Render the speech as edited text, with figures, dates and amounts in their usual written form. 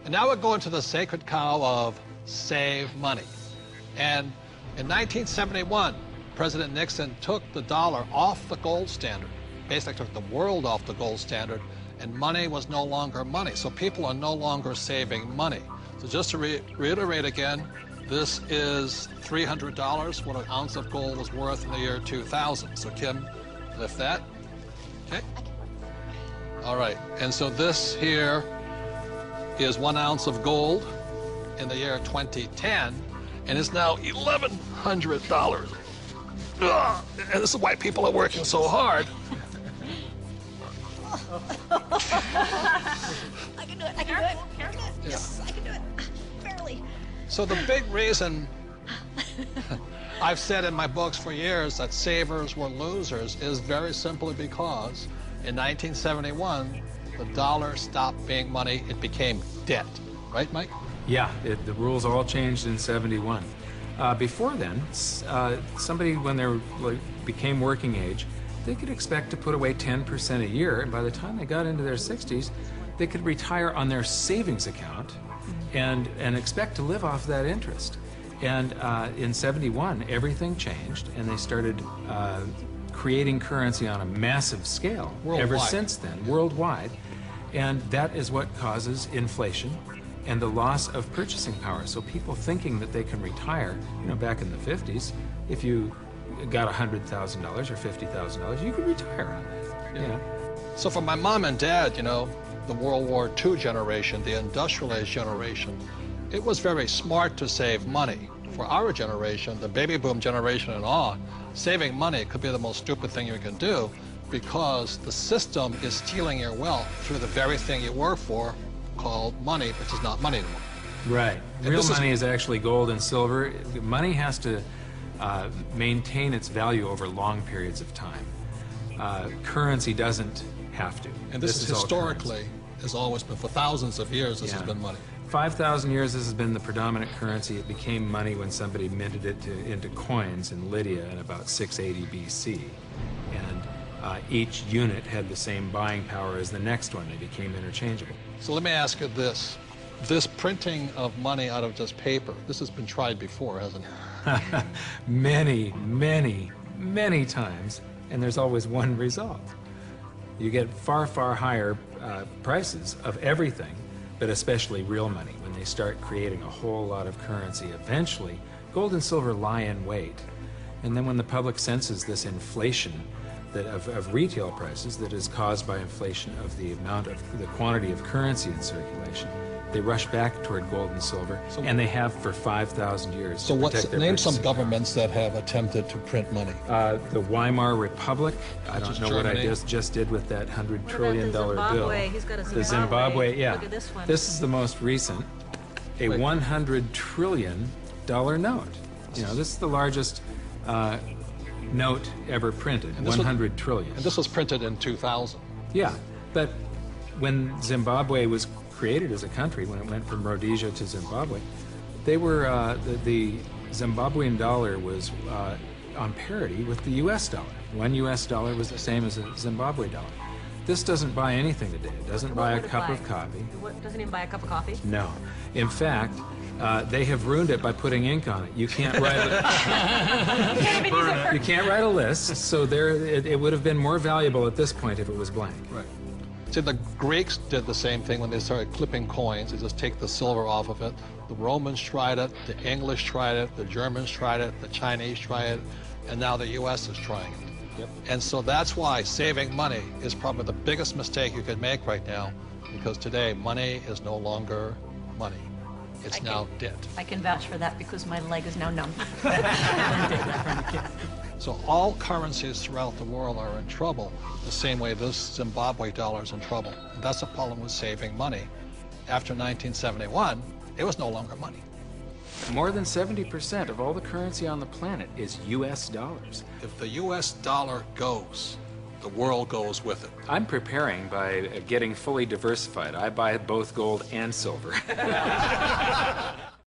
And now we're going to the sacred cow of save money. And in 1971, President Nixon took the dollar off the gold standard, basically took the world off the gold standard, and money was no longer money. So people are no longer saving money. So just to reiterate again, this is $300, what an ounce of gold was worth in the year 2000. So Kim, lift that. Okay. All right. And so this here is 1 ounce of gold in the year 2010, and it's now $1,100. Ugh. And this is why people are working so hard. I can do it. I can do it. Careful. Yes, I can do it. Barely. So the big reason I've said in my books for years that savers were losers is very simply because in 1971, the dollar stopped being money. It became debt. Right, Mike? Yeah, the rules all changed in '71. Before then, somebody, when they became working age, they could expect to put away 10% a year, and by the time they got into their 60s, they could retire on their savings account and expect to live off that interest. And in '71, everything changed, and they started creating currency on a massive scale. Worldwide. Ever since then, worldwide. And that is what causes inflation and the loss of purchasing power. So people thinking that they can retire, you know, back in the 50s, if you got $100,000 or $50,000, you could retire on that. Yeah. You know? So for my mom and dad, you know, the World War II generation, the industrial age generation, it was very smart to save money. For our generation, the baby boom generation and on, saving money could be the most stupid thing you can do because the system is stealing your wealth through the very thing you work for, called money, which is not money anymore. Right. Real money is actually gold and silver. Money has to maintain its value over long periods of time. Currency doesn't have to. And this is historically, has always been, for thousands of years, this has been money. 5,000 years this has been the predominant currency. It became money when somebody minted it into coins in Lydia in about 680 BC. And each unit had the same buying power as the next one. They became interchangeable. So let me ask you this. This printing of money out of just paper, this has been tried before, hasn't it? Many, many, many times, and there's always one result. You get far, far higher prices of everything, but especially real money. When they start creating a whole lot of currency, eventually gold and silver lie in wait. And then when the public senses this inflation of retail prices that is caused by inflation of the quantity of currency in circulation, they rush back toward gold and silver, and they have for 5,000 years. So name some governments that have attempted to print money. The Weimar Republic. I don't know Germany. what I just did with that $100 trillion bill. He's got a Zimbabwe. The Zimbabwe, yeah. Look at this one. This is the most recent, a $100 trillion note. You know, this is the largest note ever printed, And 100 trillion. And this was printed in 2000. Yeah, but when Zimbabwe was created as a country, when it went from Rhodesia to Zimbabwe, they were, the Zimbabwean dollar was on parity with the US dollar. One US dollar was the same as a Zimbabwe dollar. This doesn't buy anything today. It doesn't buy a cup of coffee. What, doesn't even buy a cup of coffee? No. In fact, they have ruined it by putting ink on it. You can't write you can't write a list, so it would have been more valuable at this point if it was blank. Right. See, the Greeks did the same thing when they started clipping coins. They just take the silver off of it. The Romans tried it, the English tried it, the Germans tried it, the Chinese tried it, and now the US is trying it. Yep. And so that's why saving money is probably the biggest mistake you could make right now, because today money is no longer money. It's now debt. I can vouch for that because my leg is now numb. So all currencies throughout the world are in trouble, the same way this Zimbabwe dollar is in trouble. And that's the problem with saving money. After 1971, it was no longer money. More than 70% of all the currency on the planet is US dollars. If the US dollar goes, the world goes with it. I'm preparing by getting fully diversified. I buy both gold and silver.